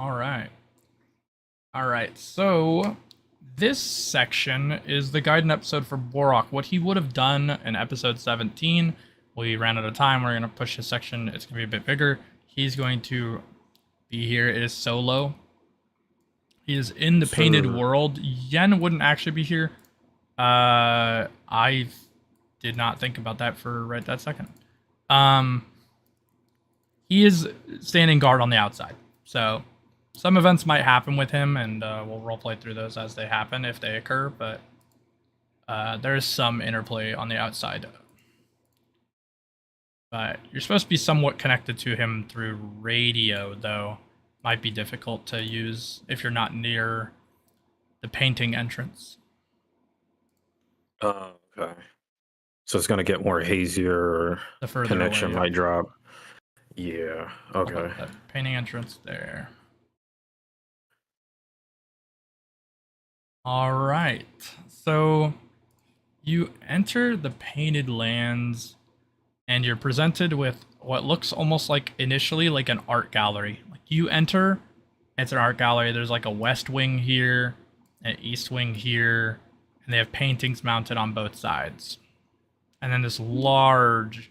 All right. All right. So this section is the Gaiden episode for Borach. What he would have done in episode 17. We ran out of time. We're going to push his section. It's going to be a bit bigger. He's going to be here. It is solo. He is in the painted Sir. world. Yen wouldn't actually be here. I did not think about that for right that second. He is standing guard on the outside. So some events might happen with him, and we'll roleplay through those as they happen if they occur, but there's some interplay on the outside. But you're supposed to be somewhat connected to him through radio, though. Might be difficult to use if you're not near the painting entrance. Oh, okay. So it's gonna get more hazier. The further Connection away. might drop. Yeah. I'll put Okay. the painting entrance there. All right. So you enter the painted lands, and you're presented with what looks almost like initially like an art gallery. Like you enter, it's an art gallery. There's like a west wing here, an east wing here, and they have paintings mounted on both sides. And then this large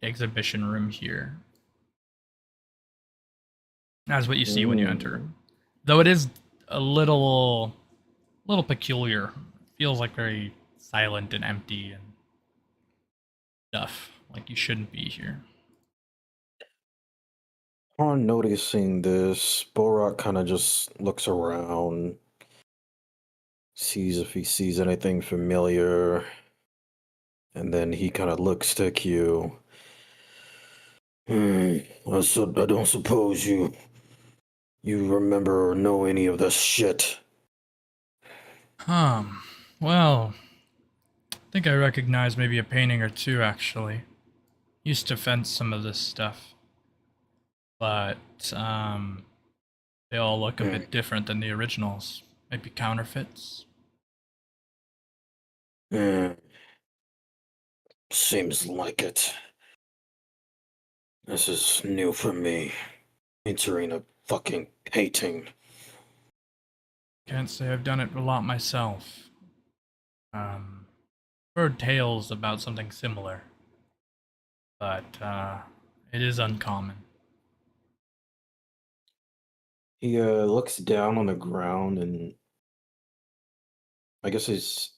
exhibition room here. That's what you see when you enter. Though it is a little peculiar. It feels like very silent and empty and stuff. Like you shouldn't be here. On noticing this, Borach kind of just looks around, sees if he sees anything familiar, and then he kind of looks to Q. I don't suppose you remember or know any of this shit. Well, I think I recognize maybe a painting or two actually. Used to fence some of this stuff. But they all look a bit different than the originals. Maybe counterfeits. Seems like it. This is new for me. Entering a fucking painting. Can't say I've done it a lot myself. Heard tales about something similar, but it is uncommon. He looks down on the ground, and I guess he's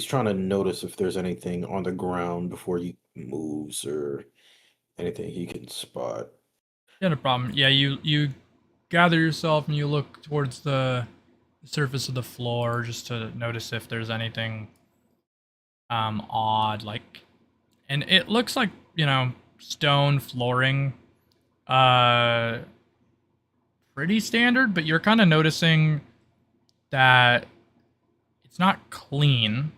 trying to notice if there's anything on the ground before he moves or anything he can spot. Yeah, no problem. Yeah, you gather yourself and you look towards the surface of the floor just to notice if there's anything odd, like, and it looks like, stone flooring, pretty standard, but you're kind of noticing that it's not clean,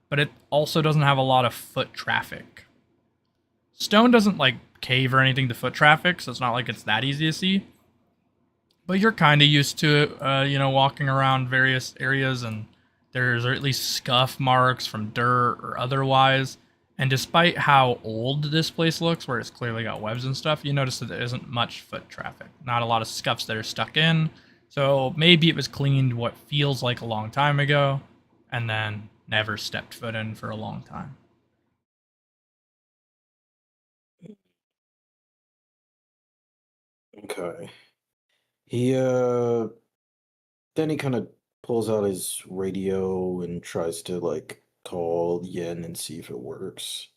but it also doesn't have a lot of foot traffic. Stone doesn't like cave or anything to foot traffic, so it's not like it's that easy to see. But you're kind of used to it, walking around various areas, and there's at least scuff marks from dirt or otherwise. And despite how old this place looks, where it's clearly got webs and stuff, you notice that there isn't much foot traffic. Not a lot of scuffs that are stuck in. So maybe it was cleaned what feels like a long time ago, and then never stepped foot in for a long time. Okay. He then he kind of pulls out his radio and tries to like call Yen and see if it works.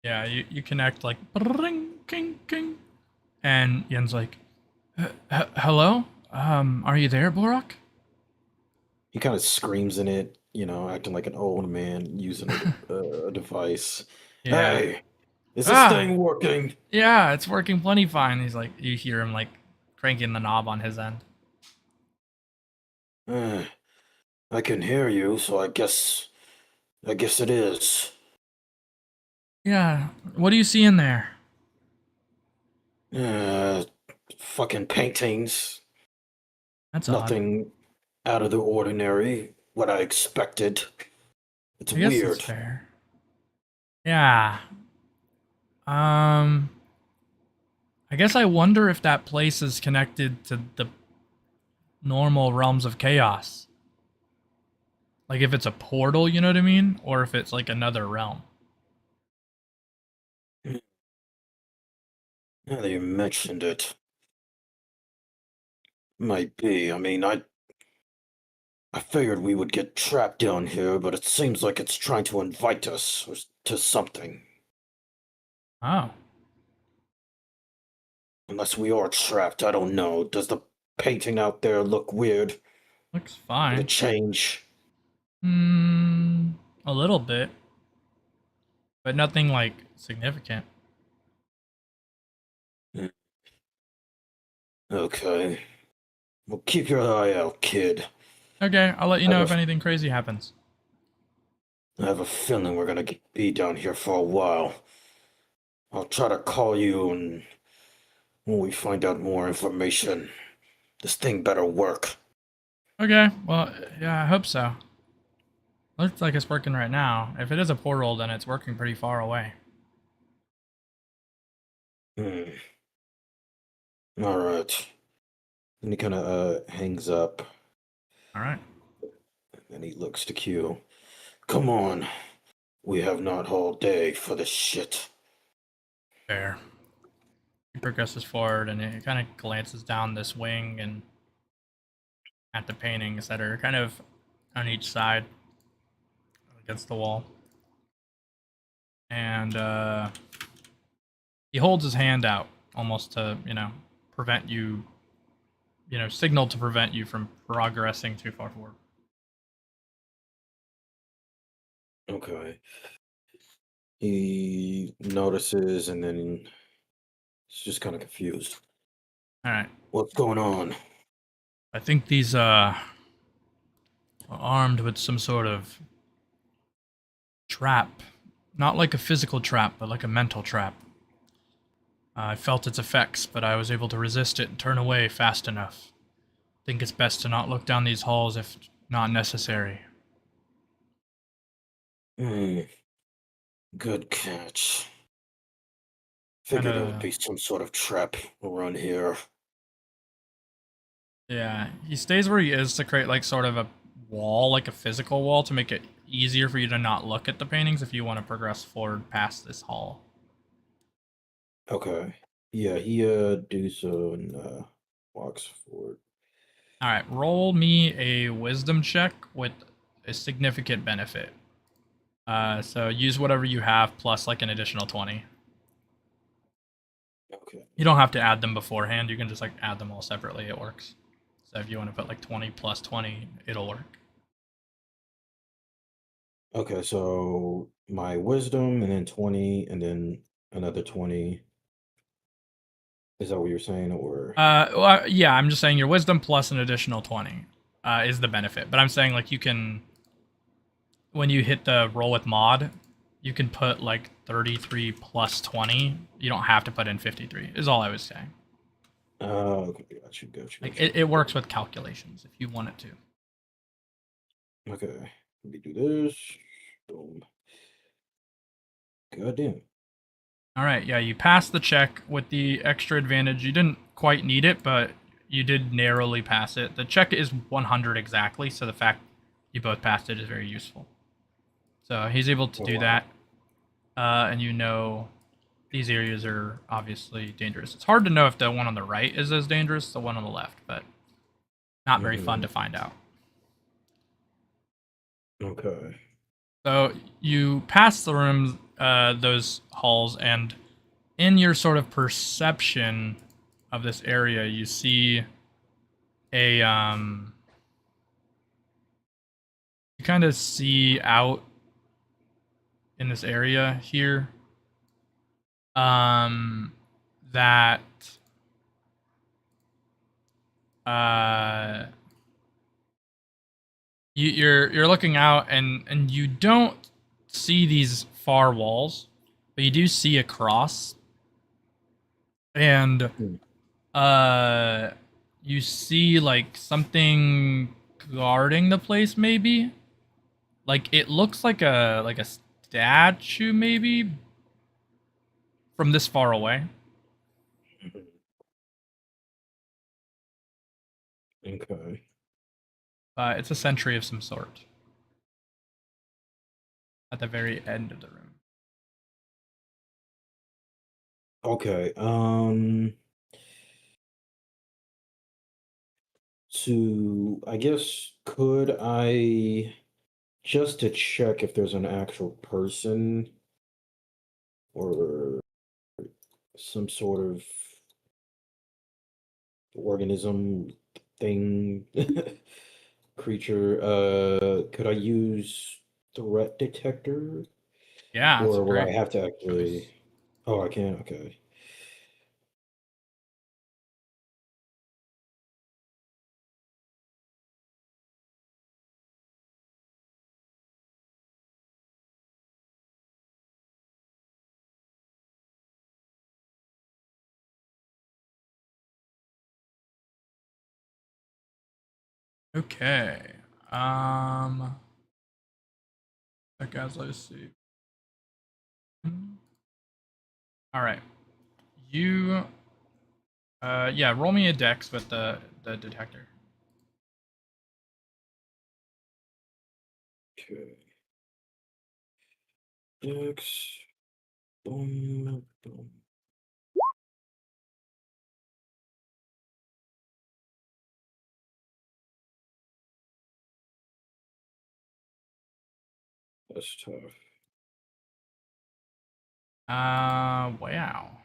Yeah, you connect like ring, king, king, and Yen's like, "Hello, are you there, Borach?" He kind of screams in it, acting like an old man using a device. Yeah. Hey, is this Ah, thing working? yeah, it's working plenty fine. He's like, you hear him like cranking the knob on his end. Uh, I can hear you, so I guess it is. Yeah, what do you see in there? Uh, Fucking paintings. That's odd. Nothing out of the ordinary. What I expected. It's I guess that's weird. fair. Yeah. I I guess I wonder if that place is connected to the normal realms of chaos. Like if it's a portal, you know what I mean? Or if it's like another realm. Now that you mentioned it, might be. I mean, I figured we would get trapped down here, but it seems like it's trying to invite us to something. Oh, Unless we are trapped, I don't know. Does the painting out there look weird? looks Did it fine. change? Hmm, a little bit, but nothing like significant. Hmm, okay. Well, keep your eye out, kid. Okay, I'll let you I have know a, if anything crazy happens. I have a feeling we're gonna be down here for a while. I'll try to call you and when we find out more information. This thing better work. Okay, well, yeah, I hope so. Looks like it's working right now. If it is a portal, then it's working pretty far away. Hmm. All right. And he kind of hangs up, All right, and he looks to Q. Come on. We have not all day for this shit. fair. He progresses forward and it kind of glances down this wing and at the paintings that are kind of on each side against the wall. And he holds his hand out almost to, prevent you, signal to prevent you from progressing too far forward. Okay. He notices, and then he's just kind of confused. All right. What's going on? I think these are armed with some sort of trap. Not like a physical trap, but like a mental trap. I felt its effects, but I was able to resist it and turn away fast enough. Think it's best to not look down these halls if not necessary. Hmm. Good catch. Kind Figured it would of, be some sort of trap around here. yeah. He stays where he is to create like sort of a wall, like a physical wall, to make it easier for you to not look at the paintings if you want to progress forward past this hall. Okay. Yeah, he do so and walks forward. All right, roll me a wisdom check with a significant benefit. So use whatever you have plus like an additional 20. Okay. You don't have to add them beforehand. You can just like add them all separately. It works. So if you want to put like 20 plus 20, it'll work. Okay, so my wisdom and then 20 and then another 20. Is that what you're saying? Or Well, yeah, I'm just saying your wisdom plus an additional 20 is the benefit. But I'm saying like you can, when you hit the roll with mod, you can put like 33 plus 20. You don't have to put in 53, is all I was saying. okay, got Like you. it works with calculations if you want it to. Okay. Let me do this. Boom. Goddamn. All right, yeah, you passed the check with the extra advantage. You didn't quite need it, but you did narrowly pass it. The check is 100 exactly, so the fact you both passed it is very useful. So he's able to Oh do wow. that, and you know these areas are obviously dangerous. It's hard to know if the one on the right is as dangerous as the one on the left, but not very fun Hmm. to find out. Okay. So you pass the rooms, those halls, and in your sort of perception of this area, you see a you kind of see out in this area here um that uh you're looking out and you don't see these far walls, but you do see a cross and Hmm. uh you see like something guarding the place maybe. Like it looks like a statue maybe from this far away. Okay. It's a sentry of some sort at the very end of the room. Okay. I guess, could I, just to check if there's an actual person or some sort of organism thing, creature, could I use threat detector? Yeah, that's a Or will I great have to choice. actually? Oh, I can. Okay. Okay. Um. Okay, guys, let's see. All right. You. Yeah. Roll me a dex with the detector. Okay. X. Boom. Boom. That's tough. Wow.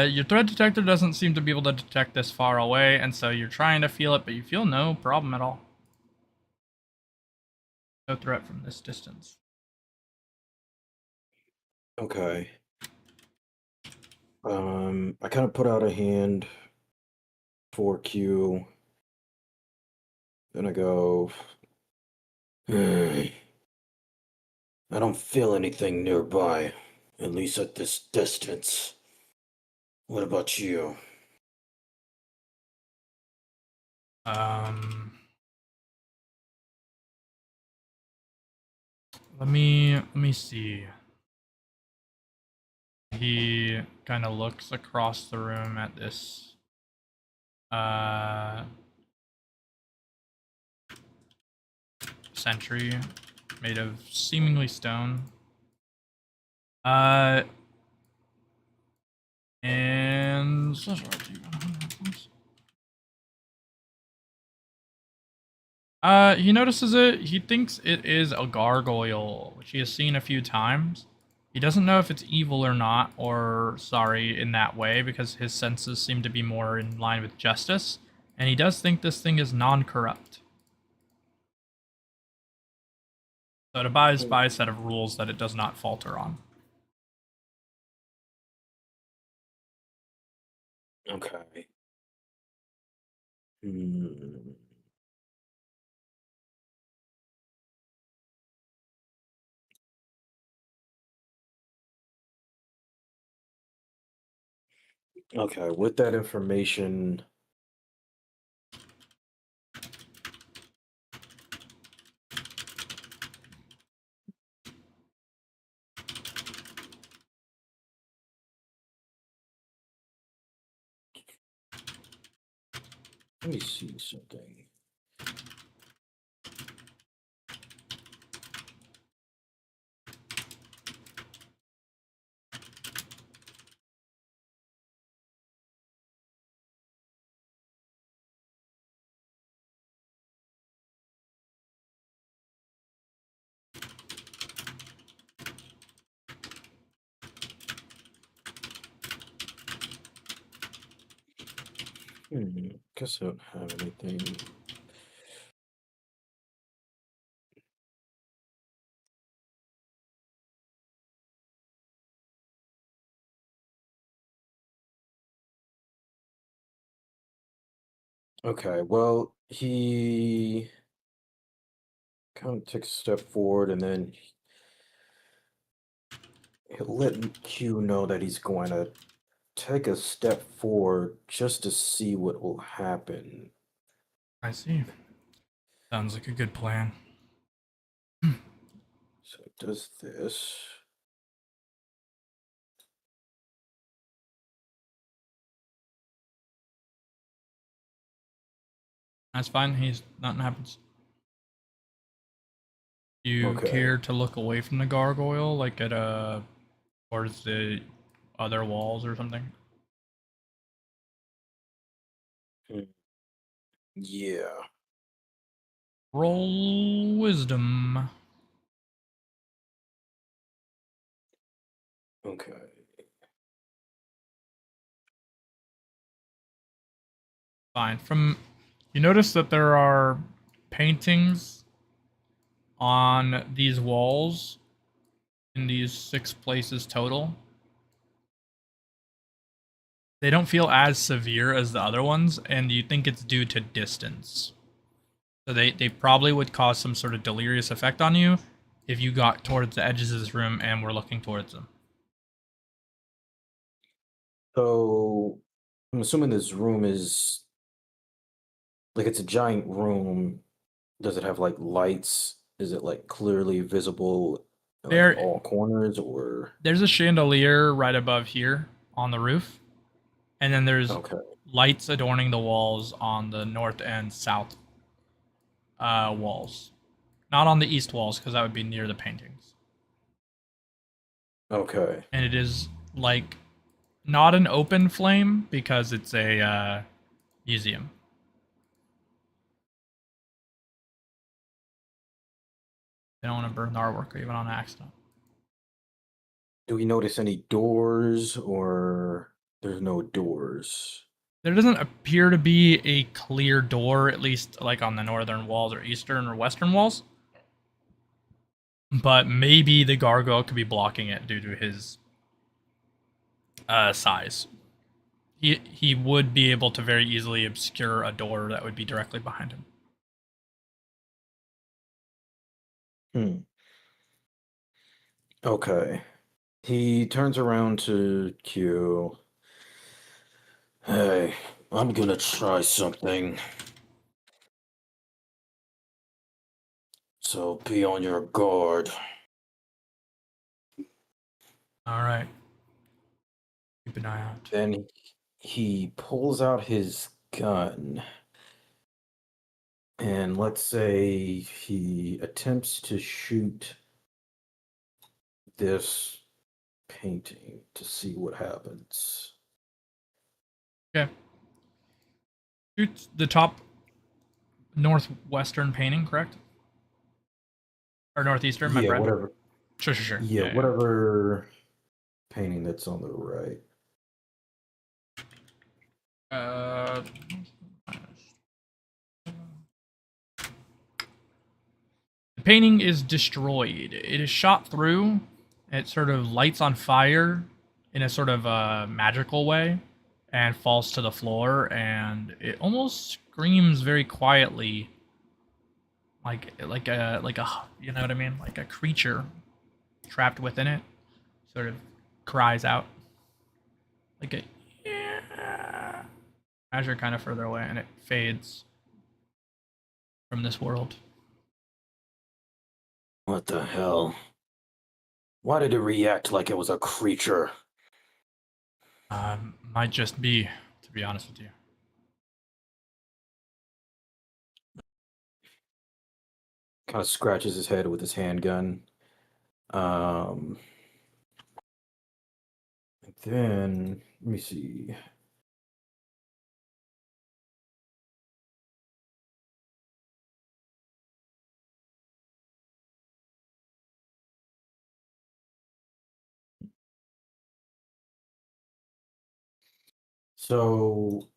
Your threat detector doesn't seem to be able to detect this far away, and so you're trying to feel it, but you feel no problem at all. No threat from this distance. Okay. I kind of put out a hand for Q. Then I go. I don't feel anything nearby, at least at this distance. What about you? Um, let me see. He kind of looks across the room at this uh sentry made of seemingly stone. Uh, and he notices it. He thinks it is a gargoyle, which he has seen a few times. He doesn't know if it's evil or not, or sorry, in that way, because his senses seem to be more in line with justice. And he does think this thing is non-corrupt. So it abides by a set of rules that it does not falter on. Okay. Hmm. Okay, with that information, let me see something. Guess I don't have anything. Okay, well, he kind of takes a step forward and then he'll let Q know that he's going to take a step forward just to see what will happen. I see. Sounds like a good plan. So it does this. That's fine. Nothing happens. You Okay. care to look away from the gargoyle, like at towards the other walls or something? Hmm. Yeah. Roll wisdom. Okay. Fine. You notice that there are paintings on these walls in these 6 places total. They don't feel as severe as the other ones, and you think it's due to distance. So they probably would cause some sort of delirious effect on you if you got towards the edges of this room and were looking towards them. So I'm assuming this room is like it's a giant room. Does it have like lights? Is it like clearly visible in like There all corners or there's a chandelier right above here on the roof, and then there's okay. lights adorning the walls on the north and south walls. Not on the east walls because that would be near the paintings. Okay. And it is like not an open flame because it's a museum. They don't want to burn the artwork even on accident. Do we notice any doors or there's no doors? There doesn't appear to be a clear door, at least like on the northern walls or eastern or western walls. But maybe the gargoyle could be blocking it due to his size. He would be able to very easily obscure a door that would be directly behind him. Hmm. Okay. He turns around to Q. Hey, I'm gonna try something. So be on your guard. All right, keep an eye out. Then he pulls out his gun. And let's say he attempts to shoot this painting to see what happens. Okay, shoot the top northwestern painting, correct? Or northeastern, my Yeah, bad. whatever. Sure, sure, sure. Yeah, Yeah, yeah. whatever painting that's on the right. Uh, the painting is destroyed. It is shot through. It sort of lights on fire in a sort of magical way and falls to the floor. And it almost screams very quietly, like a you know what I mean, like a creature trapped within it, sort of cries out like a yeah. As you're kind of further away, and it fades from this world. What the hell? Why did it react like it was a creature? Might just be, to be honest with you. Kind of scratches his head with his handgun. Um, then let me see. So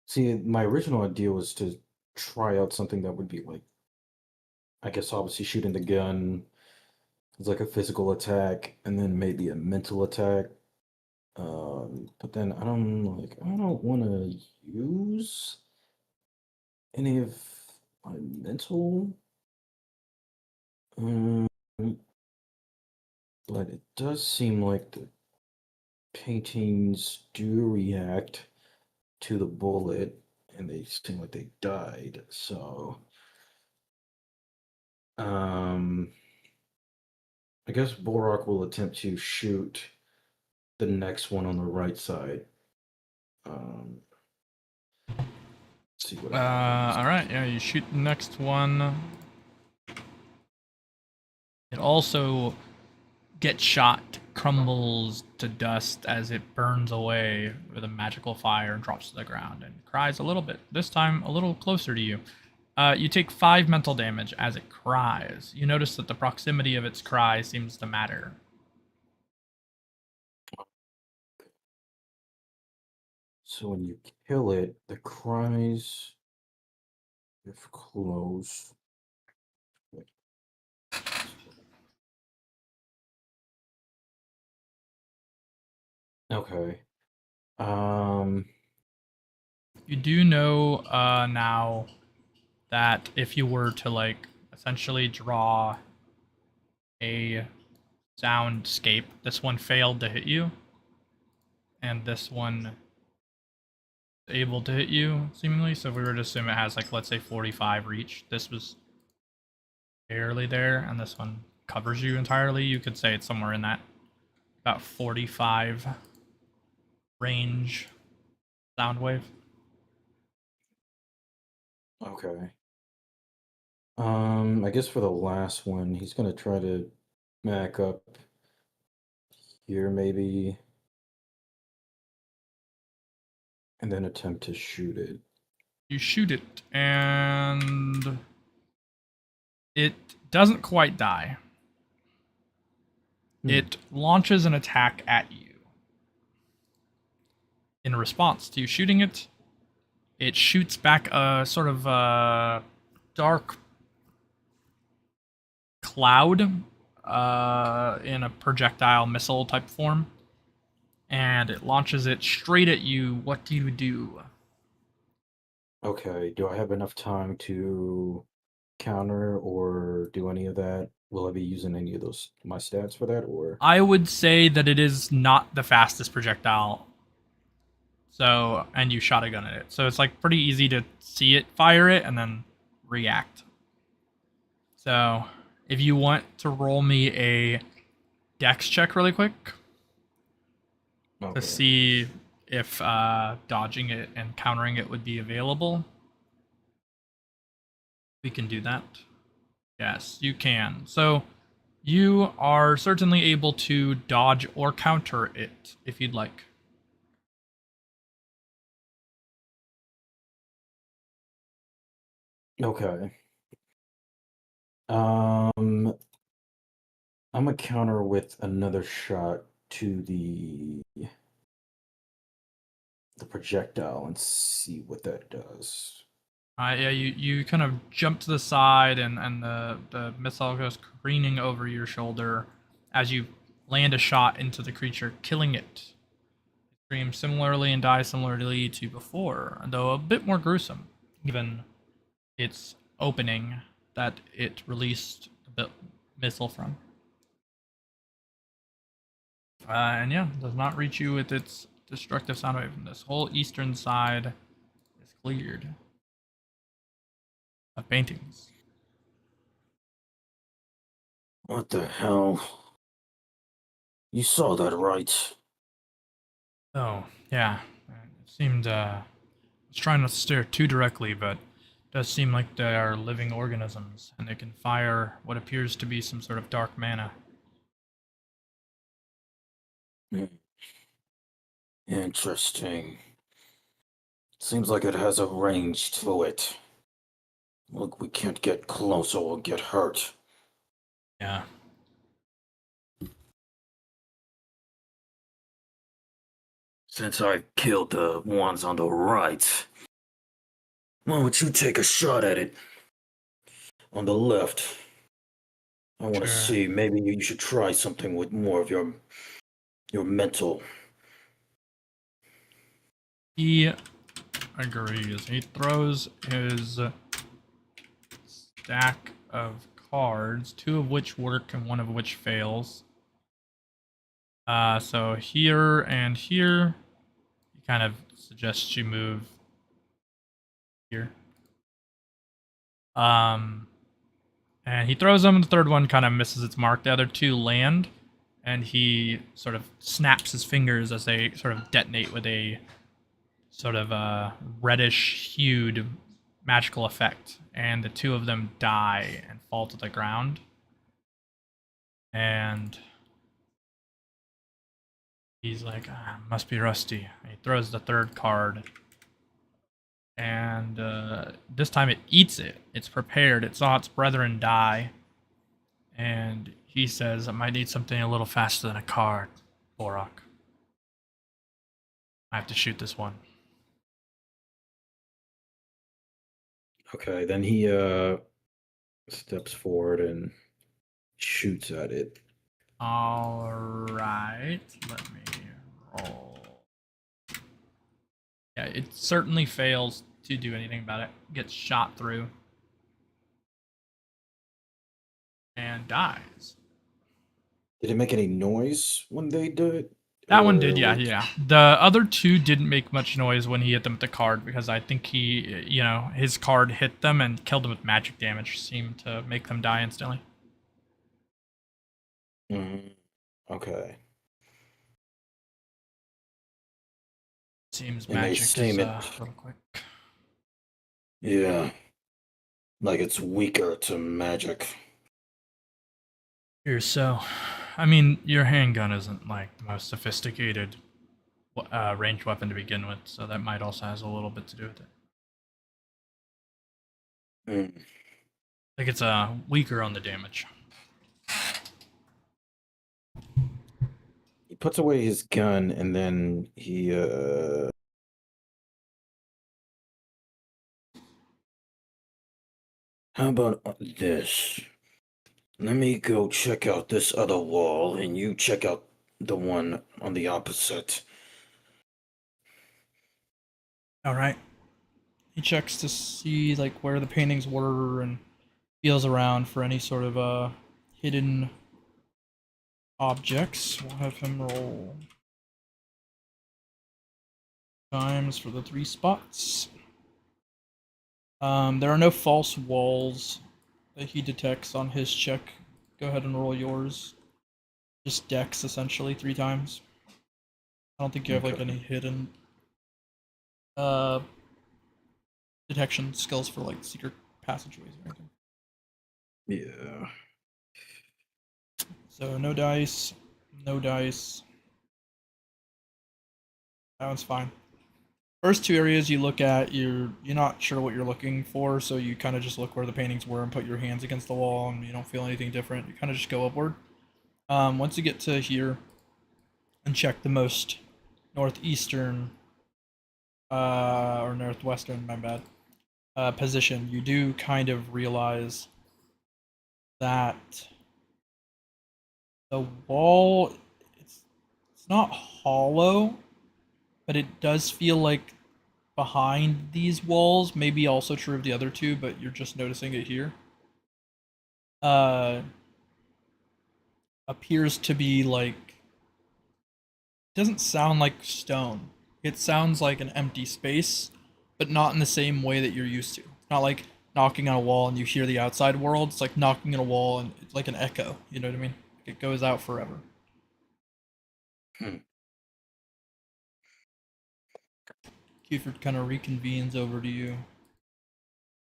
see, my original idea was to try out something that would be like, I guess obviously shooting the gun is like a physical attack, and then maybe a mental attack. But then I don't want to use any of my mental. Um, but it does seem like the paintings do react to the bullet, and they seem like they died. So, um, I guess Borach will attempt to shoot the next one on the right side. Um, see what happens. All right, yeah, you shoot the next one. It also gets shot, crumbles to dust as it burns away with a magical fire and drops to the ground and cries a little bit. This time, a little closer to you. You take 5 mental damage as it cries. You notice that the proximity of its cry seems to matter. So when you kill it, the cries, if close. Wait. Okay. You do know now that if you were to like essentially draw a soundscape, this one failed to hit you, and this one able to hit you seemingly. So if we were to assume it has like let's say 45 reach, this was barely there, and this one covers you entirely. You could say it's somewhere in that about 45 range sound wave. Okay. I guess for the last one, he's gonna try to back up here maybe, and then attempt to shoot it. You shoot it, and it doesn't quite die. It launches an attack at you. In response to you shooting it, it shoots back a sort of dark cloud in a projectile missile type form, and it launches it straight at you. What do you do? Okay, do I have enough time to counter or do any of that? Will I be using any of those my stats for that or? I would say that it is not the fastest projectile. So, and you shot a gun at it. So it's like pretty easy to see it, fire it, and then react. So, if you want to roll me a dex check really quick to Okay. see if dodging it and countering it would be available, we can do that. Yes, you can. So, you are certainly able to dodge or counter it if you'd like. Okay. I'm gonna counter with another shot to the projectile and see what that does. Yeah, you kind of jump to the side, and the missile goes careening over your shoulder as you land a shot into the creature, killing it. It screams similarly and dies similarly to before, though a bit more gruesome, given its opening that it released the missile from. And yeah, does not reach you with its destructive sound wave. This whole eastern side is cleared of paintings. What the hell? You saw that, right? Oh, yeah. It seemed, I was trying not to stare too directly, but it does seem like they are living organisms, and they can fire what appears to be some sort of dark mana. Interesting. Seems like it has a range to it. Look, we can't get close or we'll get hurt. Yeah. Since I killed the ones on the right, why don't you take a shot at it? On the left. I want to Sure. see, maybe you should try something with more of your mental. He agrees. He throws his stack of cards, 2 of which work and 1 of which fails. So here and here, he kind of suggests you move here. And he throws them. The third one kind of misses its mark. The other two land, and he sort of snaps his fingers as they sort of detonate with a sort of reddish hued magical effect. And the two of them die and fall to the ground. And he's like, must be rusty. And he throws the third card. And this time it eats it. It's prepared. It saw its brethren die. And he says, I might need something a little faster than a card, Borach. I have to shoot this one. Okay, then he steps forward and shoots at it. All right. Let me roll. Yeah, it certainly fails to do anything about it. Gets shot through. And dies. Did it make any noise when they did it? That one did, Like, yeah. The other two didn't make much noise when he hit them with the card because I think his card hit them and killed them with magic damage. Seemed to make them die instantly. Okay. Seems And they magic seem is it. a little quick. Yeah. Like it's weaker to magic. Here, so, I mean, your handgun isn't like the most sophisticated ranged weapon to begin with, so that might also has a little bit to do with it. Like it's weaker on the damage. He puts away his gun and then he how about this? Let me go check out this other wall and you check out the one on the opposite. All right. He checks to see like where the paintings were and feels around for any sort of hidden objects. We'll have him roll times for the 3 spots. There are no false walls that he detects on his check. Go ahead and roll yours. Just dex essentially 3 times. I don't think you have like any hidden detection skills for like secret passageways or anything. Yeah. So no dice, no dice. That one's fine. First 2 areas you look at, you're not sure what you're looking for, so you kind of just look where the paintings were and put your hands against the wall, and you don't feel anything different. You kind of just go upward. Once you get to here, and check the most northeastern or northwestern, my bad, position, you do kind of realize that the wall it's not hollow, but it does feel like behind these walls, maybe also true of the other 2, but you're just noticing it here. Appears to be like doesn't sound like stone. It sounds like an empty space, but not in the same way that you're used to. Not like knocking on a wall and you hear the outside world. It's like knocking on a wall and it's like an echo. You know what I mean? It goes out forever. Cueford kind of reconvenes over to you.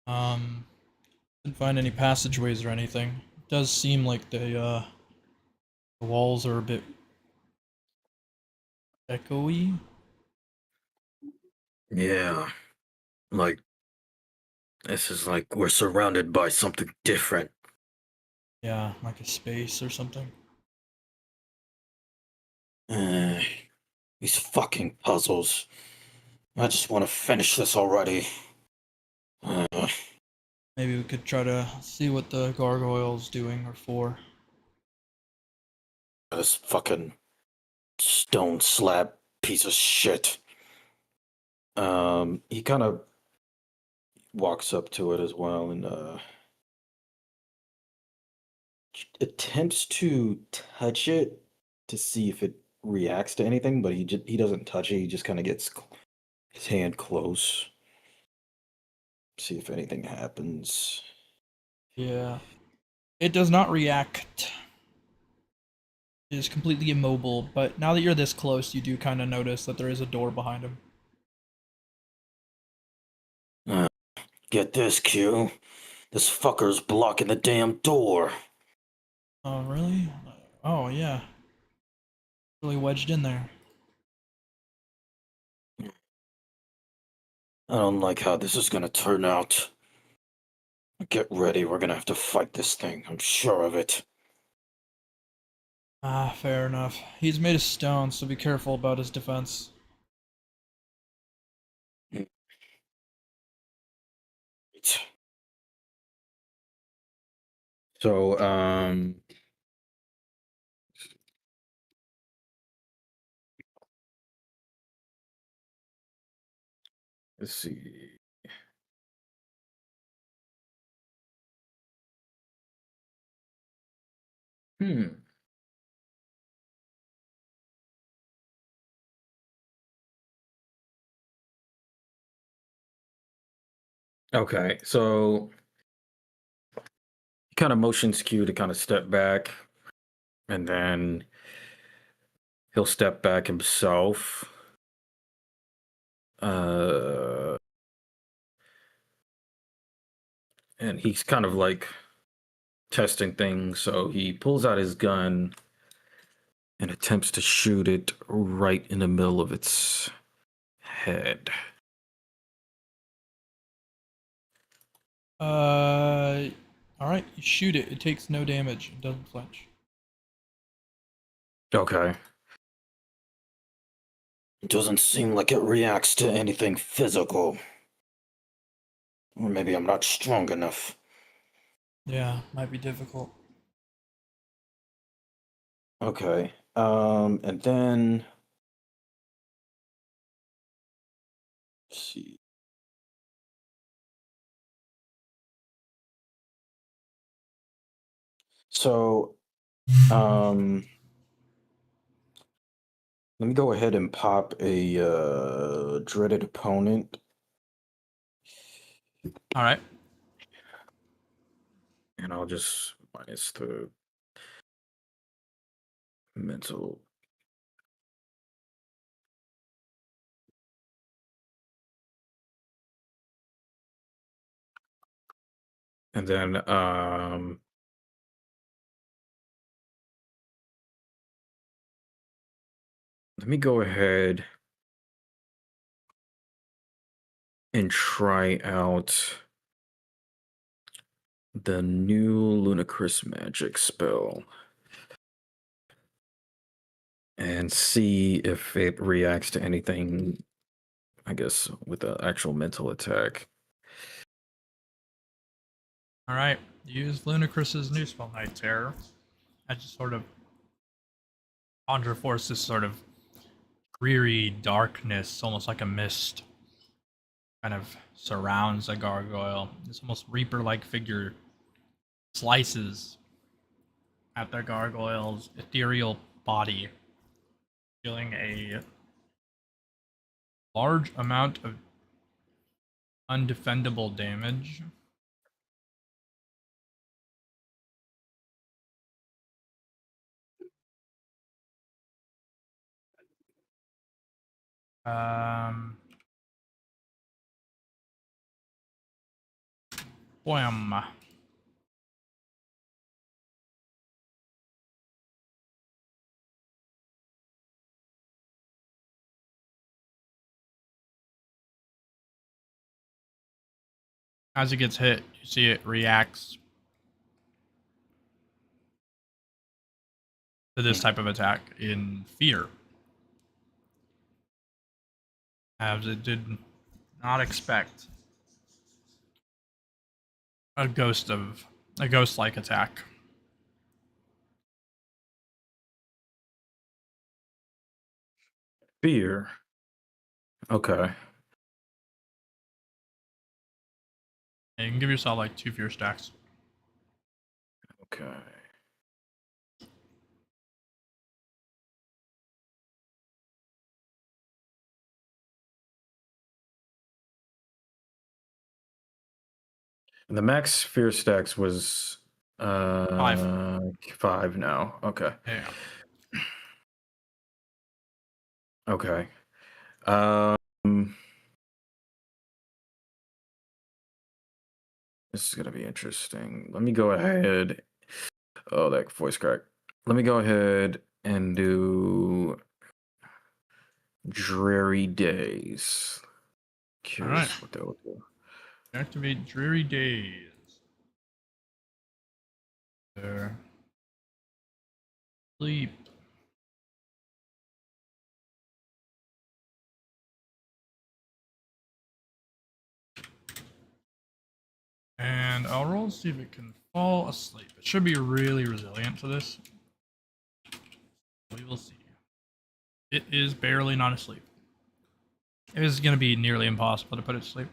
Didn't find any passageways or anything. It does seem like the walls are a bit echoey. Yeah. Like this is like we're surrounded by something different. Yeah, like a space or something. These fucking puzzles. I just want to finish this already. Maybe we could try to see what the gargoyle's doing or for. This fucking stone slab piece of shit. He kind of walks up to it as well and attempts to touch it to see if it reacts to anything, but he doesn't touch it. He just kind of gets his hand close, see if anything happens. Yeah. It does not react. It is completely immobile, but now that you're this close, you do kind of notice that there is a door behind him. Get this, Q. This fucker's blocking the damn door. Oh, really? Oh, yeah. Really wedged in there. I don't like how this is gonna turn out. Get ready, we're gonna have to fight this thing, I'm sure of it. Ah, fair enough. He's made of stone, so be careful about his defense. So, let's see. Hmm. Okay, so he kind of motions Q to kind of step back, and then he'll step back himself. Uh, and he's kind of like testing things, so he pulls out his gun and attempts to shoot it right in the middle of its head. Alright, you shoot it. It takes no damage. It doesn't flinch. Okay. It doesn't seem like it reacts to anything physical. Or maybe I'm not strong enough. Yeah, might be difficult. Okay. And then let's see. So, um, let me go ahead and pop a dreaded opponent. Alright. And I'll just minus the mental. And then let me go ahead and try out the new ludicrous magic spell and see if it reacts to anything, I guess, with the actual mental attack. Alright. Use Ludicrous's new spell, Night Terror. I just sort of conjure forth this sort of dreary darkness, almost like a mist, kind of surrounds a gargoyle. This almost reaper-like figure slices at the gargoyle's ethereal body, dealing a large amount of undefendable damage. Um, Wham. As it gets hit, you see it reacts to this type of attack in fear, as it did not expect a ghost-like attack. Fear. Okay. And you can give yourself like 2 fear stacks. Okay. And the max fear stacks was 5 now. Okay. Yeah. Okay. Um, this is gonna be interesting. Let me go ahead. Oh, that voice crack. Let me go ahead and do Dreary Days. All right. Curious what that would do. Activate Dreary Days. There. Sleep. And I'll roll to see if it can fall asleep. It should be really resilient to this. We will see. It is barely not asleep. It is going to be nearly impossible to put it to sleep.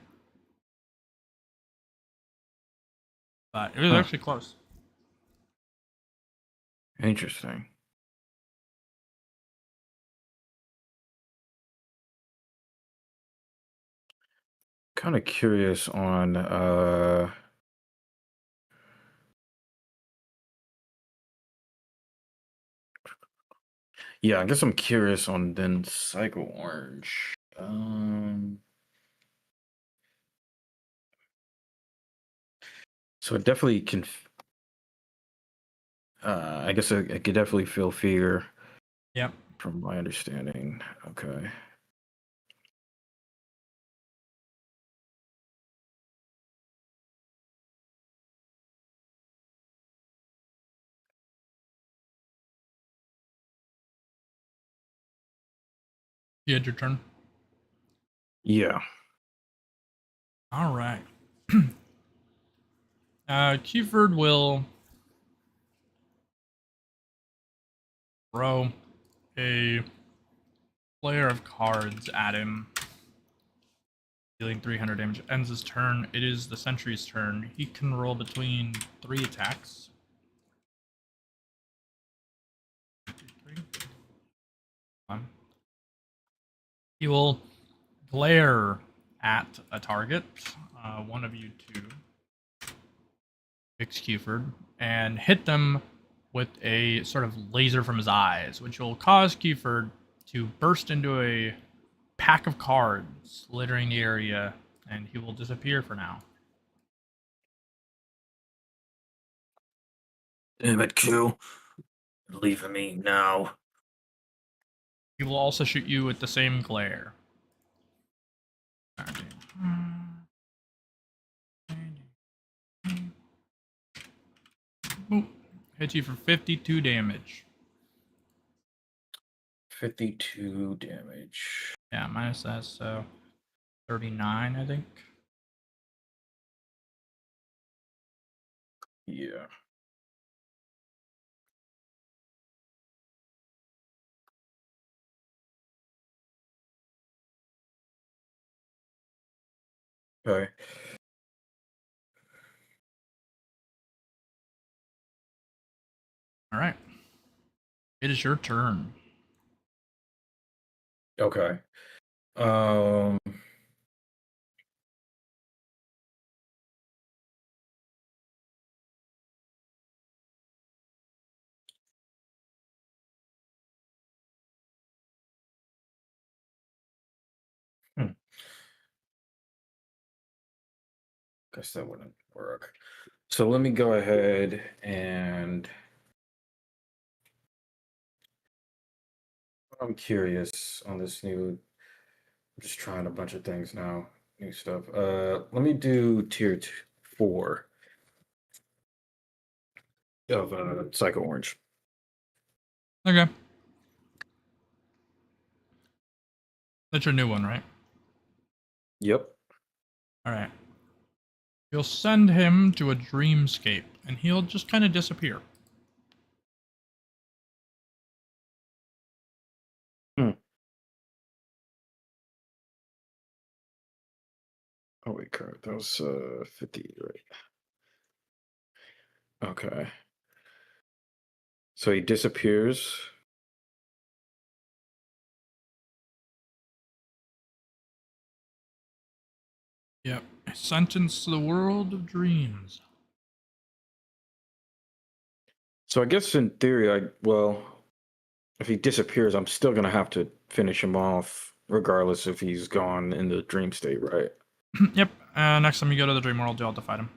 But it was actually close. Interesting. Kind of curious on yeah, I guess I'm curious on then Psycho Orange. So it definitely can I guess it could definitely feel fear Yep. from my understanding. Okay. You had your turn. Yeah. All right. Cueford will throw a player of cards at him, dealing 300 damage. Ends his turn. It is the sentry's turn. He can roll between 3 attacks. 3. One. He will glare at a target, one of you two, picks Cueford, and hit them with a sort of laser from his eyes, which will cause Cueford to burst into a pack of cards littering the area, and he will disappear for now. Damn it, Q. Leaving me now. He will also shoot you with the same glare. Boop. Hits you for 52 damage. 52 damage. Yeah, minus that, so 39, I think. Yeah. Okay. All right. It is your turn. Okay. Um hmm, guess that wouldn't work. So let me go ahead and I'm curious on this new. I'm just trying a bunch of things now, new stuff. Let me do tier 4 of Psycho Orange. Okay. That's your new one, right? Yep. All right. You'll send him to a dreamscape, and he'll just kind of disappear. Hmm. Oh wait, crap. That was 50, right? Okay. So he disappears. Yep. Sentenced to the world of dreams. So I guess in theory, if he disappears, I'm still gonna have to finish him off, regardless if he's gone in the dream state, right? Yep. Next time you go to the dream world, you'll have to fight him.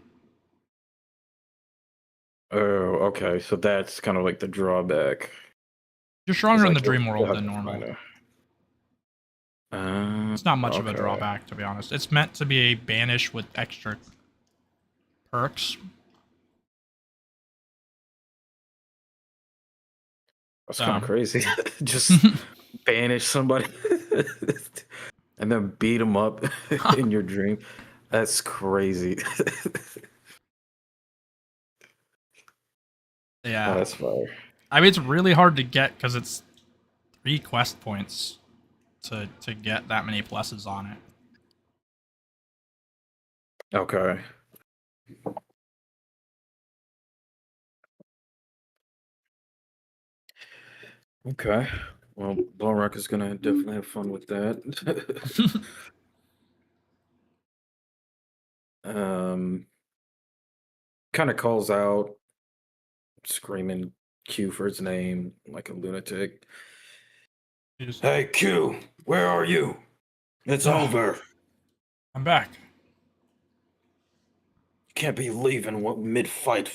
Oh, okay. So that's kind of like the drawback. You're stronger in the Like, dream you'll world have than to normal. find It's not much of a okay. drawback, to be honest. It's meant to be a banish with extra perks. That's So. kind of crazy. Just banish somebody and then beat them up in your dream. That's crazy. Oh, Yeah. that's fire. I mean, it's really hard to get because it's 3 quest points to get that many pluses on it. Okay. Okay. Well, Borach is gonna definitely have fun with that. Kind of calls out, screaming Cueford's name like a lunatic. Hey, Q, where are you? It's over. I'm back. You can't be leaving mid-fight.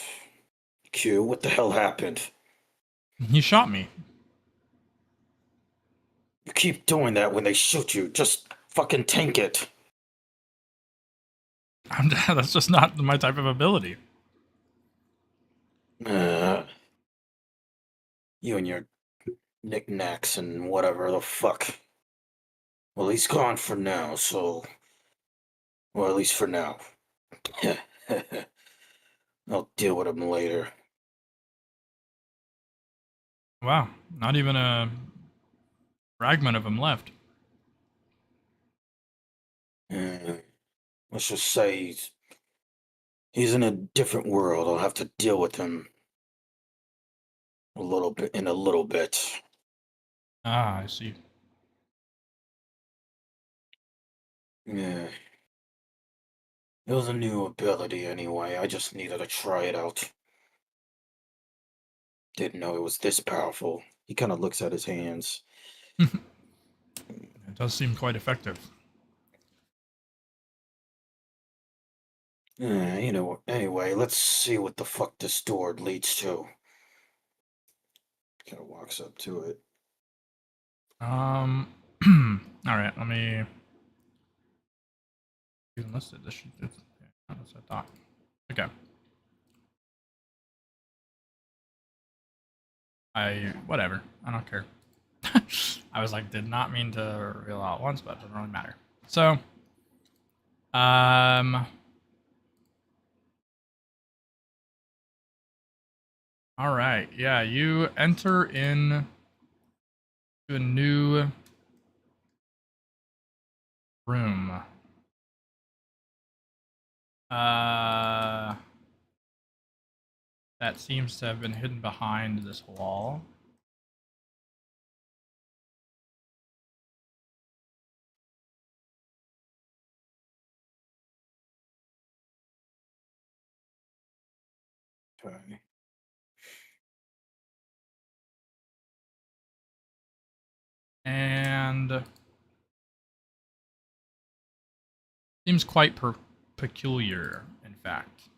Q, what the hell happened? He shot me. You keep doing that when they shoot you. Just fucking tank it. That's just not my type of ability. You and your knickknacks and whatever the fuck. Well, he's gone for now, so... Well, at least for now. I'll deal with him later. Wow, not even a fragment of him left. Let's just say he's in a different world. I'll have to deal with him in a little bit. Ah, I see. Yeah. It was a new ability anyway. I just needed to try it out. Didn't know it was this powerful. He kind of looks at his hands. It does seem quite effective. Anyway, let's see what the fuck this door leads to. Kind of walks up to it. All right, let me. Even listed. This should. That's what I thought. Okay. Whatever. I don't care. I was like, did not mean to reveal all at once, but it doesn't really matter. So, all right. Yeah, you enter in to a new room. That seems to have been hidden behind this wall. Okay. And seems quite peculiar, in fact.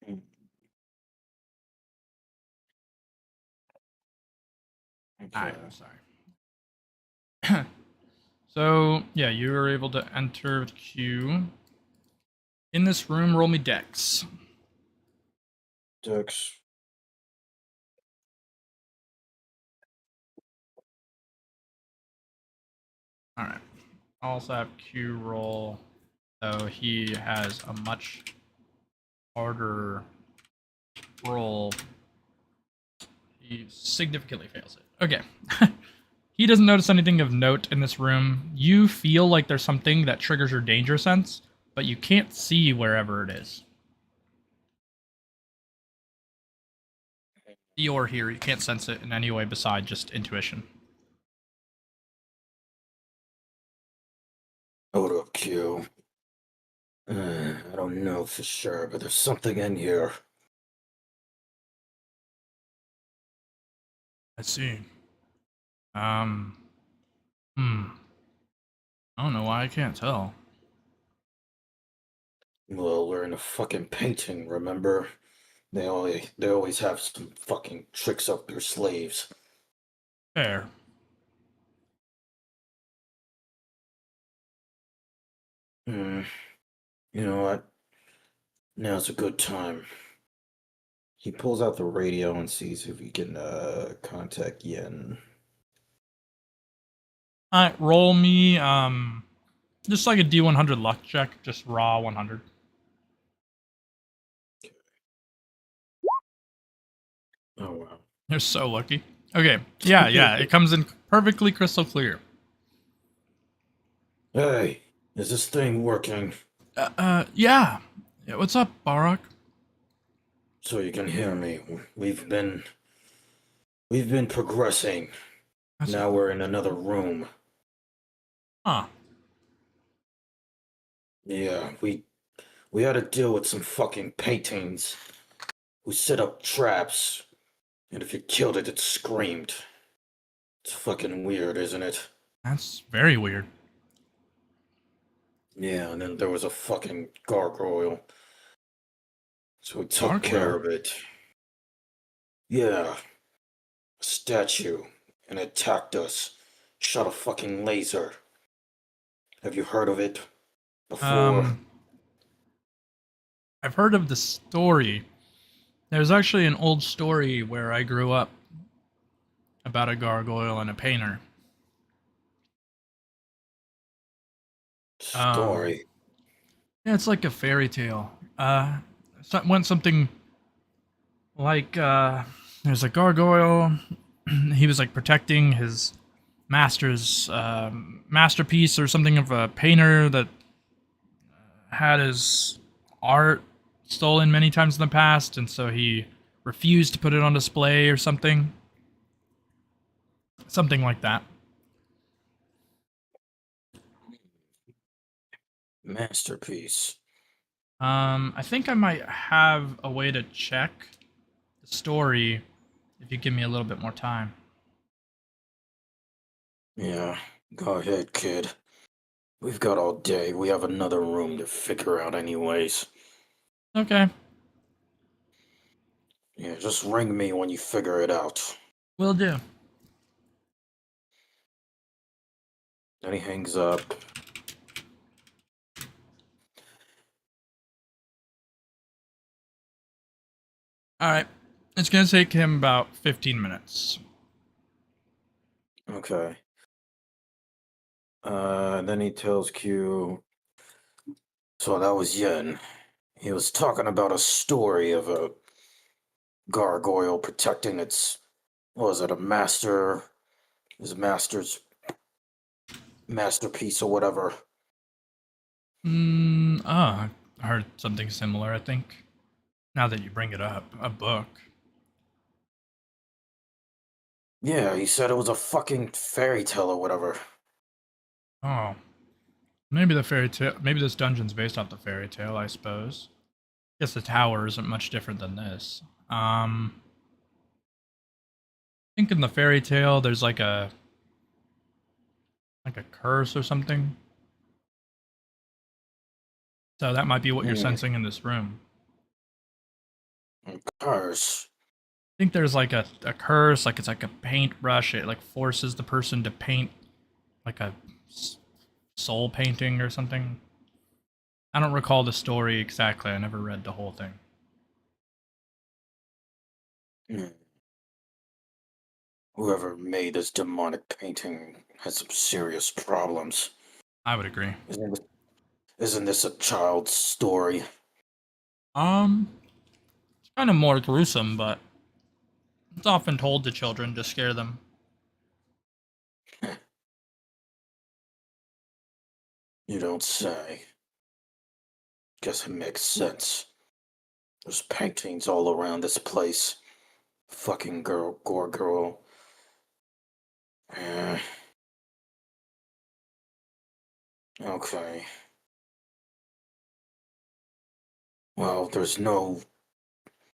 Mm, okay. I'm sorry. So, yeah, you were able to enter with Q. In this room, roll me dex. Dex. Alright. I'll also have Q roll, so he has a much harder roll. He significantly fails it. Okay. He doesn't notice anything of note in this room. You feel like there's something that triggers your danger sense, but you can't see wherever it is. See or hear, you can't sense it in any way beside just intuition. Hold up, Q. I don't know for sure, but there's something in here. I see. Um, hmm. I don't know why I can't tell. Well, we're in a fucking painting, remember? They always have some fucking tricks up their sleeves. Fair. Hmm. You know what? Now's a good time. He pulls out the radio and sees if he can contact Yen. Alright, roll me, just like a D100 luck check, just raw 100. Oh wow. You're so lucky. Okay, yeah, it comes in perfectly crystal clear. Hey, is this thing working? Yeah. Yeah, what's up, Borach? So you can hear me. We've been progressing. That's, Now we're in another room. huh. Yeah, we had to deal with some fucking paintings who set up traps, and if you killed it, it screamed. It's fucking weird, isn't it? That's very weird. Yeah, and then there was a fucking gargoyle. So we took care Gargoyle. of it. Yeah, a statue, and it attacked us. Shot a fucking laser. Have you heard of it before? Um, I've heard of the story. There's actually an old story where I grew up about a gargoyle and a painter. Um, Story. yeah, it's like a fairy tale. Went something like there's a gargoyle. He was like protecting his master's masterpiece or something of a painter that had his art stolen many times in the past, and so he refused to put it on display or something. Something like that. Masterpiece. I think I might have a way to check the story if you give me a little bit more time. Yeah, go ahead, kid. We've got all day. We have another room to figure out anyways. Okay, Yeah, just ring me when you figure it out. will do. Then he hangs up. All right, it's gonna take him about 15 minutes. Okay. Then he tells Q. So that was Yen. He was talking about a story of a gargoyle protecting its, what was it, a master, his master's masterpiece or whatever. I heard something similar. I think now that you bring it up, a book. Yeah, he said it was a fucking fairy tale or whatever. Oh, maybe the fairy tale. Maybe this dungeon's based off the fairy tale. I suppose. Guess the tower isn't much different than this. I think in the fairy tale there's like a curse or something. So that might be what you're Hmm. sensing in this room. Curse. I think there's like a curse, like it's like a paintbrush. It like forces the person to paint like a soul painting or something. I don't recall the story exactly. I never read the whole thing. Hmm. Whoever made this demonic painting has some serious problems. I would agree. Isn't this a child's story? It's kind of more gruesome, but it's often told to children to scare them. You don't say. Guess it makes sense. There's paintings all around this place. Fucking girl, gore girl. Eh, Okay. Well,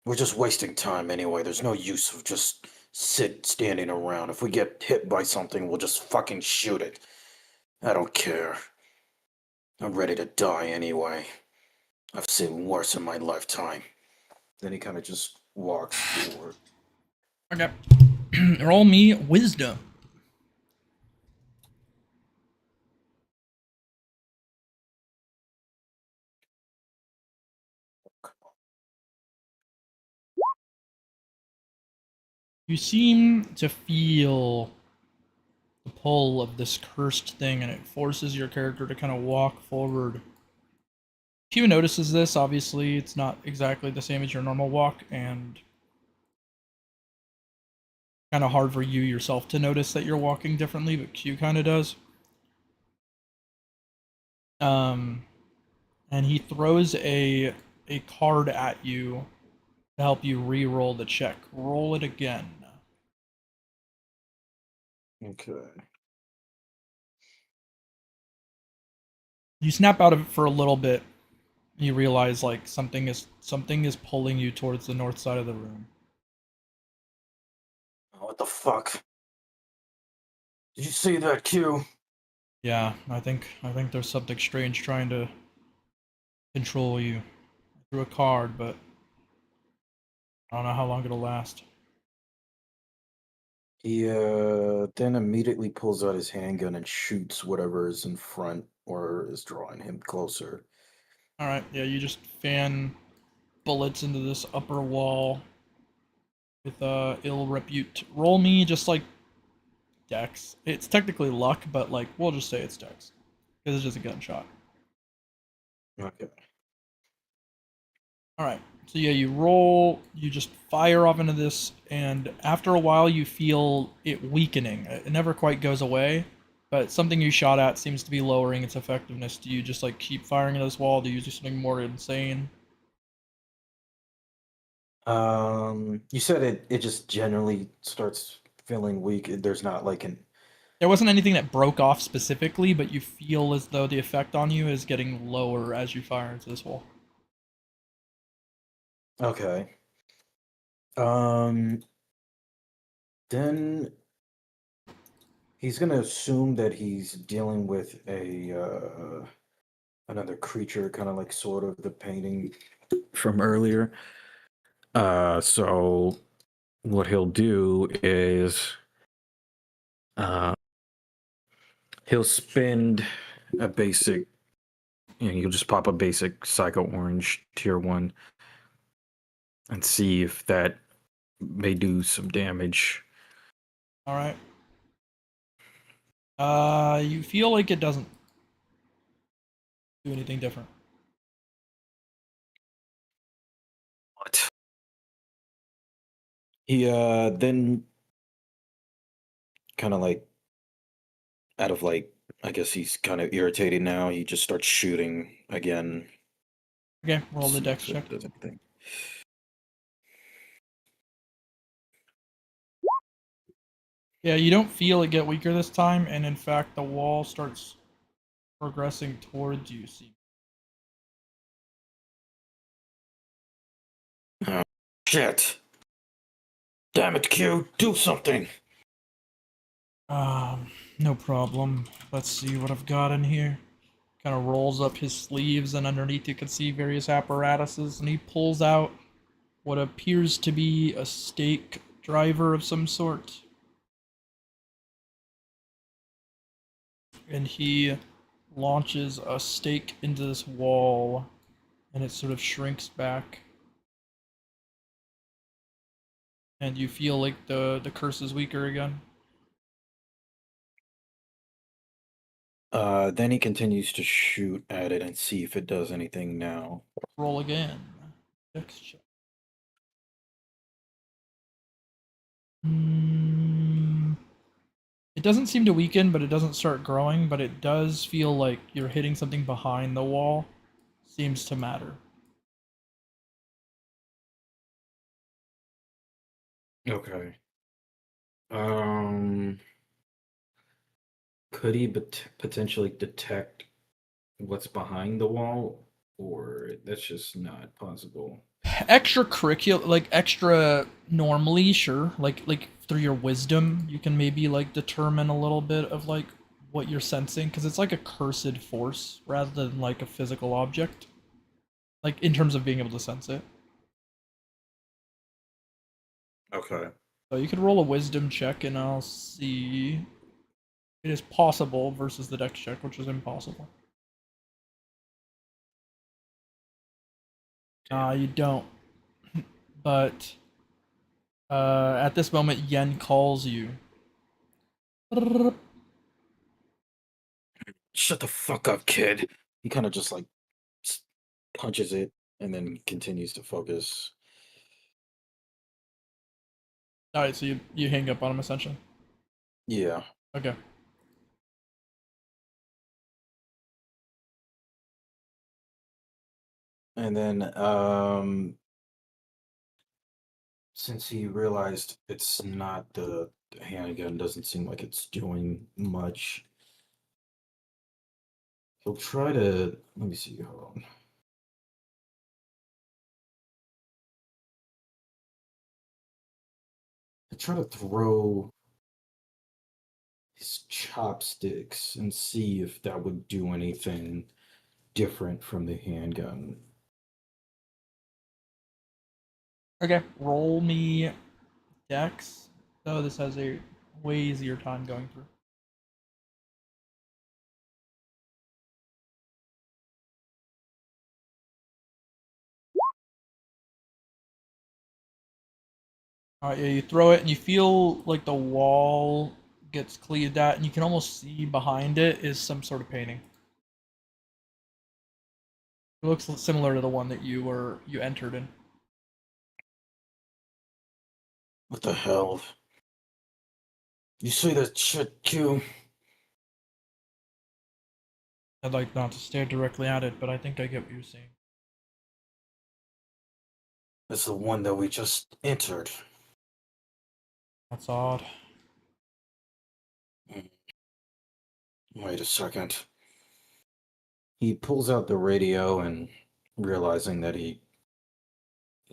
we're just wasting time anyway. There's no use of just standing around. If we get hit by something, we'll just fucking shoot it. I don't care. I'm ready to die anyway. I've seen worse in my lifetime. Then he kind of just walks forward. Okay. Roll me wisdom. You seem to feel the pull of this cursed thing, and it forces your character to kind of walk forward. Q notices this. Obviously, it's not exactly the same as your normal walk, and kind of hard for you yourself to notice that you're walking differently, but Q kind of does. And he throws a card at you to help you re-roll the check. Roll it again. Okay. You snap out of it for a little bit. You realize like something is pulling you towards the north side of the room. What the fuck? Did you see that, Q? Yeah, I think there's something strange trying to control you. I threw a card, but I don't know how long it'll last. He then immediately pulls out his handgun and shoots whatever is in front or is drawing him closer. All right, yeah, you just fan bullets into this upper wall with ill repute. Roll me just like Dex. It's technically luck, but like we'll just say it's Dex because it's just a gunshot. Okay. All right. So yeah, you roll, you just fire off into this, and after a while, you feel it weakening. It never quite goes away, but something you shot at seems to be lowering its effectiveness. Do you just like keep firing at this wall? Do you do something more insane? You said it just generally starts feeling weak. There's not like an There wasn't anything that broke off specifically, but you feel as though the effect on you is getting lower as you fire into this wall. okay. Um, then he's gonna assume that he's dealing with a another creature, kind of like sort of the painting from earlier. So what he'll do is he'll spend a basic, he'll just pop a basic Psycho Orange tier 1 and see if that may do some damage. All right. You feel like it doesn't do anything different. What? He then kind of like out of like, I guess he's kind of irritated now. He just starts shooting again. Okay, roll the See dex if it check. does anything. Yeah, you don't feel it get weaker this time, and in fact, the wall starts progressing towards you. See, Oh, shit. Damn it, Q, do something. no problem. Let's see what I've got in here. Kind of rolls up his sleeves, and underneath you can see various apparatuses, and he pulls out what appears to be a stake driver of some sort. And he launches a stake into this wall, and it sort of shrinks back. And you feel like the curse is weaker again. Then he continues to shoot at it and see if it does anything now. Roll again. Dex check. It doesn't seem to weaken, but it doesn't start growing, but it does feel like you're hitting something behind the wall. Seems to matter. Okay. Um, could he potentially detect what's behind the wall, or that's just not possible? Extracurricular, like extra normally, sure. Like through your wisdom, you can maybe like determine a little bit of like what you're sensing, because it's like a cursed force rather than like a physical object. Like in terms of being able to sense it. Okay. So you could roll a wisdom check, and I'll see. It is possible versus the dex check, which is impossible. You don't. But at this moment, Yen calls you. Shut the fuck up, kid. He kind of just like punches it and then continues to focus. All right, so you hang up on him essentially. Yeah. Okay. And then since he realized it's not the handgun, doesn't seem like it's doing much. He'll try to let me see, hold on. He'll try to throw his chopsticks and see if that would do anything different from the handgun. Okay. Roll me dex. So this has a way easier time going through. All right, yeah, you throw it, and you feel like the wall gets cleaved at, and you can almost see behind it is some sort of painting. It looks similar to the one that you entered in. What the hell? You see that shit, Q? I'd like not to stare directly at it, but I think I get what you're saying. It's the one that we just entered. That's odd. Wait a second. He pulls out the radio and realizing that he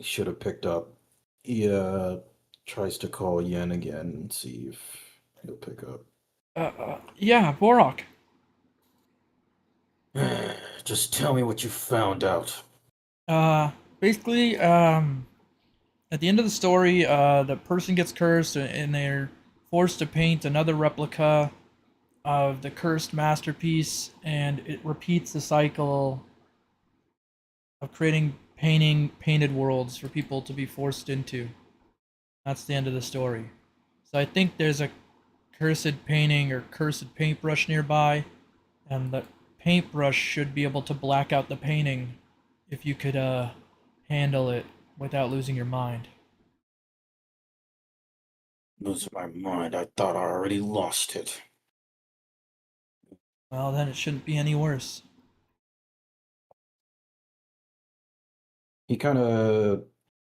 should have picked up, he tries to call Yen again and see if he'll pick up. Yeah, Borach. Just tell me what you found out. Basically, at the end of the story, the person gets cursed, and they're forced to paint another replica of the cursed masterpiece, and it repeats the cycle of creating painted worlds for people to be forced into. That's the end of the story. So I think there's a cursed painting or cursed paintbrush nearby, and the paintbrush should be able to black out the painting if you could handle it without losing your mind. Losing my mind. I thought I already lost it. Well, then it shouldn't be any worse. He kind of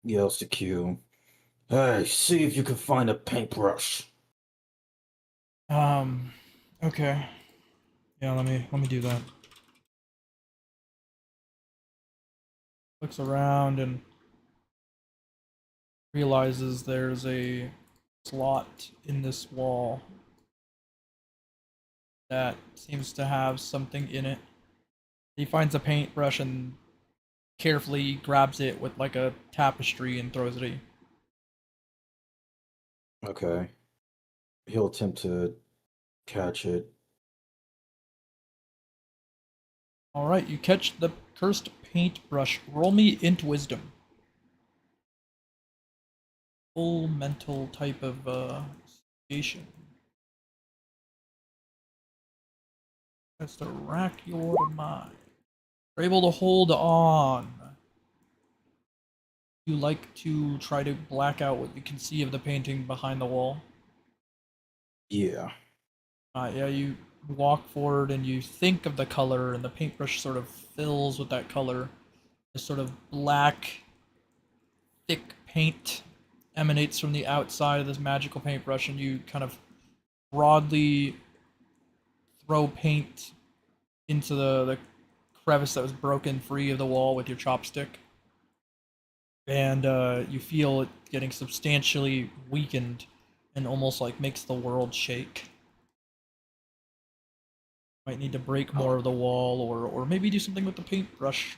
yells to Q. Hey, see if you can find a paintbrush. Okay. Yeah, let me do that. Looks around and realizes there's a slot in this wall that seems to have something in it. He finds a paintbrush and carefully grabs it with like a tapestry and throws it at you. Okay. He'll attempt to catch it. All right, you catch the cursed paintbrush. Roll me int wisdom. Full mental type of association. That's to rack your mind. You're able to hold on. You like to try to black out what you can see of the painting behind the wall. Yeah. Yeah, you walk forward and you think of the color, and the paintbrush sort of fills with that color. This sort of black, thick paint emanates from the outside of this magical paintbrush, and you kind of broadly throw paint into the crevice that was broken free of the wall with your chopstick, and you feel it getting substantially weakened, and almost like makes the world shake. Might need to break more of the wall, or maybe do something with the paintbrush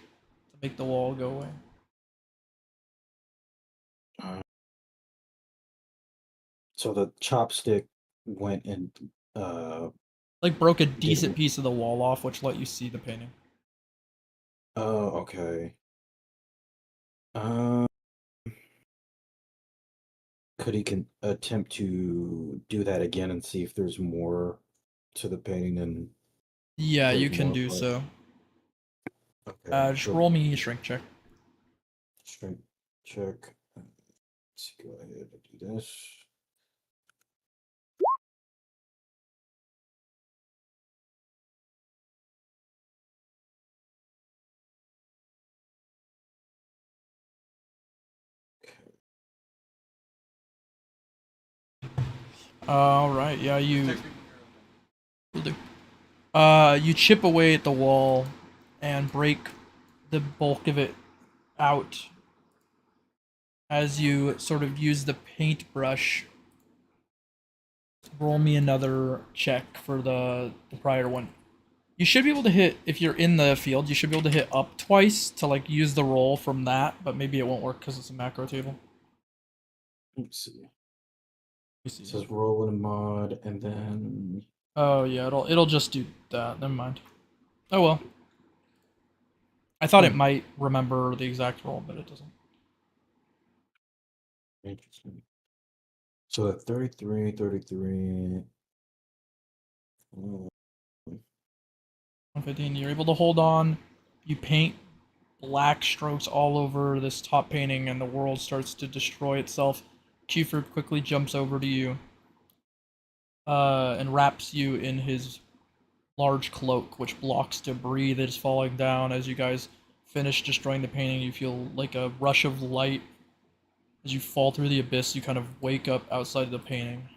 to make the wall go away. So the chopstick went and Like broke a decent piece of the wall off, which let you see the painting. oh, okay. Um, could he attempt to do that again and see if there's more to the painting and Yeah, you break can more do apart? so. Okay, Just so roll me a shrink check. strength check. Let's go ahead and do this. All right, yeah, you will do. You chip away at the wall and break the bulk of it out as you sort of use the paintbrush. Roll me another check for the prior one. You should be able to hit, if you're in the field, you should be able to hit up twice to like use the roll from that, but maybe it won't work because it's a macro table. Let's see. It It says roll in a mod, and then Oh yeah, it'll just do that. Never mind. Oh well. I thought it might remember the exact roll, but it doesn't. interesting. So at 33, 33. 115. You're able to hold on. You paint black strokes all over this top painting, and the world starts to destroy itself. Cueford quickly jumps over to you and wraps you in his large cloak, which blocks debris that is falling down. As you guys finish destroying the painting, you feel like a rush of light. As you fall through the abyss, you kind of wake up outside of the painting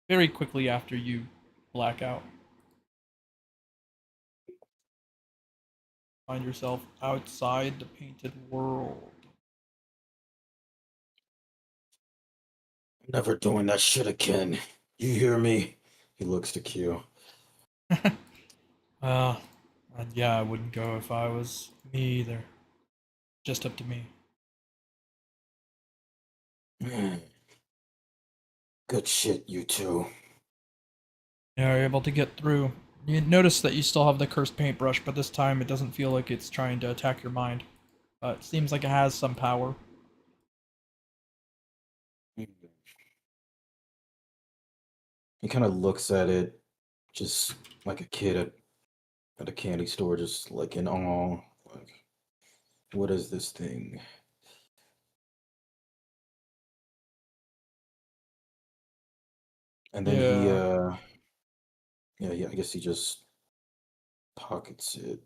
very quickly after you black out. Find yourself outside the painted world. Never doing that shit again. You hear me? He looks to Q. Uh, yeah, I wouldn't go if I was me either. Just up to me. Good shit, you two. Yeah, you're able to get through. You notice that you still have the cursed paintbrush, but this time it doesn't feel like it's trying to attack your mind. It seems like it has some power. He kind of looks at it just like a kid at a candy store, just like in awe. Like, what is this thing? And then Yeah. yeah, I guess he just pockets it.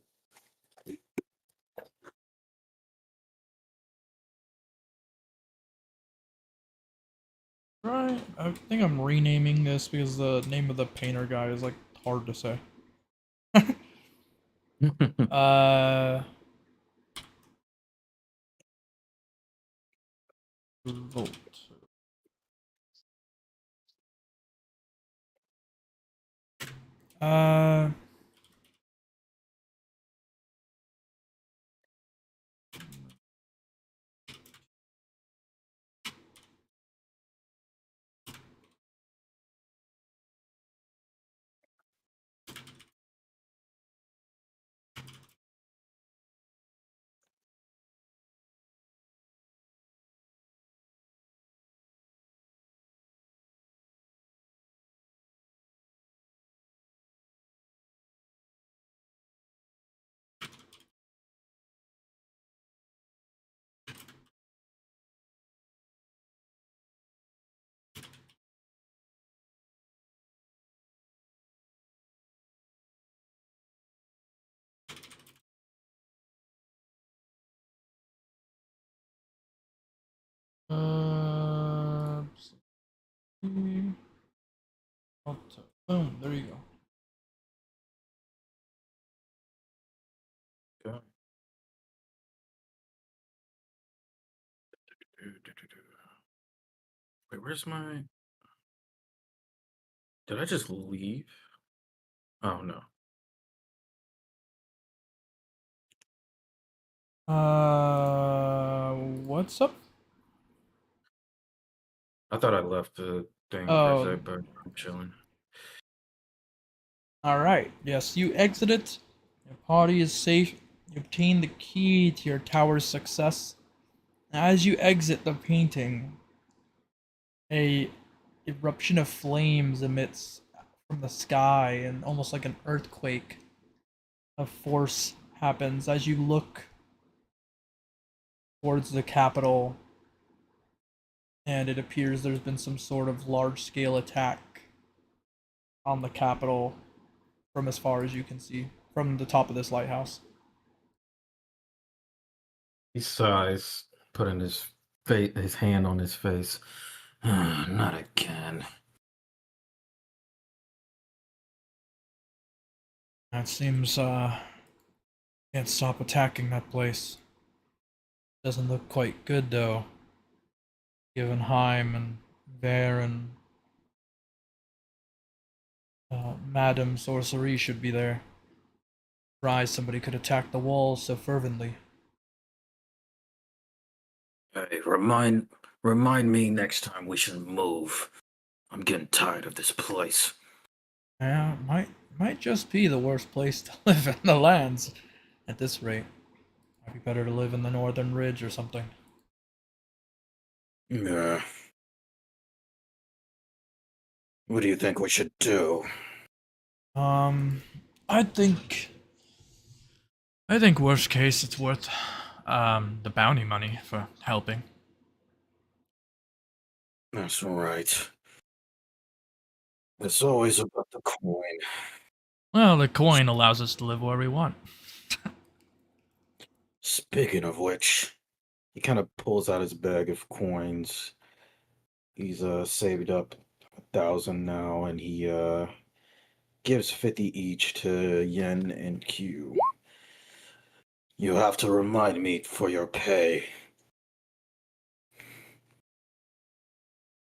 Right. I think I'm renaming this because the name of the painter guy is like hard to say. uh Volt. Uh uh boom, there you go. Okay. Wait, where's my... Did I just leave? Oh, no. What's up? I thought I left the thing for a Oh, sec, but I'm chilling. all right. Yes, you exited. Your party is safe. You obtain the key to your tower's success. As you exit the painting, a eruption of flames emits from the sky, and almost like an earthquake of force happens as you look towards the capital, and it appears there's been some sort of large-scale attack on the capital from as far as you can see from the top of this lighthouse. He sighs, putting his hand on his face. Not again. It seems can't stop attacking that place. Doesn't look quite good though. Given Heim and Ver and Madame Sorcery should be there. Surprised somebody could attack the walls so fervently. Hey, remind me next time we should move. I'm getting tired of this place. Yeah, might just be the worst place to live in the lands at this rate. Might be better to live in the Northern Ridge or something. Yeah. What do you think we should do? Um, I think I think worst case it's worth the bounty money for helping. That's right. It's always about the coin. Well, the coin allows us to live where we want. Speaking of which, he kind of pulls out his bag of coins. He's saved up 1,000 now, and he gives 50 each to Yen and Q. You have to remind me for your pay.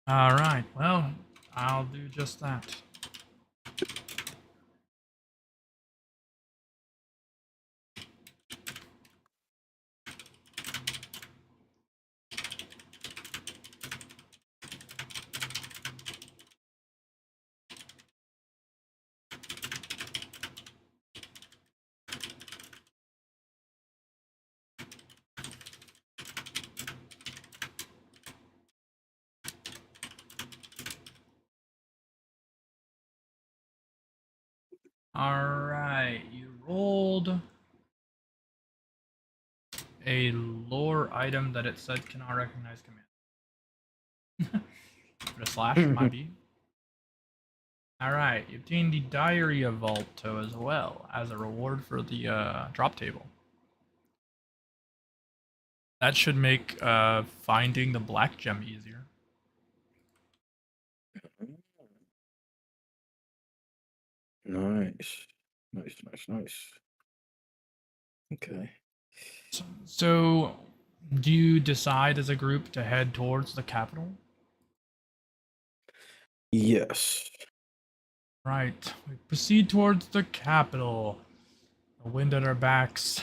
All right. Well, I'll do just that. Alright, you rolled a lore item that it said cannot recognize command. Put a slash, might be. Alright, you obtained the Diary of Volto as well as a reward for the drop table. That should make finding the black gem easier. Nice. Nice. Okay. So, do you decide as a group to head towards the capital? Yes. Right, we proceed towards the capital. The wind at our backs,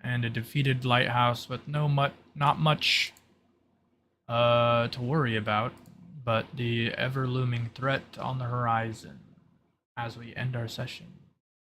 and a defeated lighthouse with not much to worry about, but the ever looming threat on the horizon as we end our session.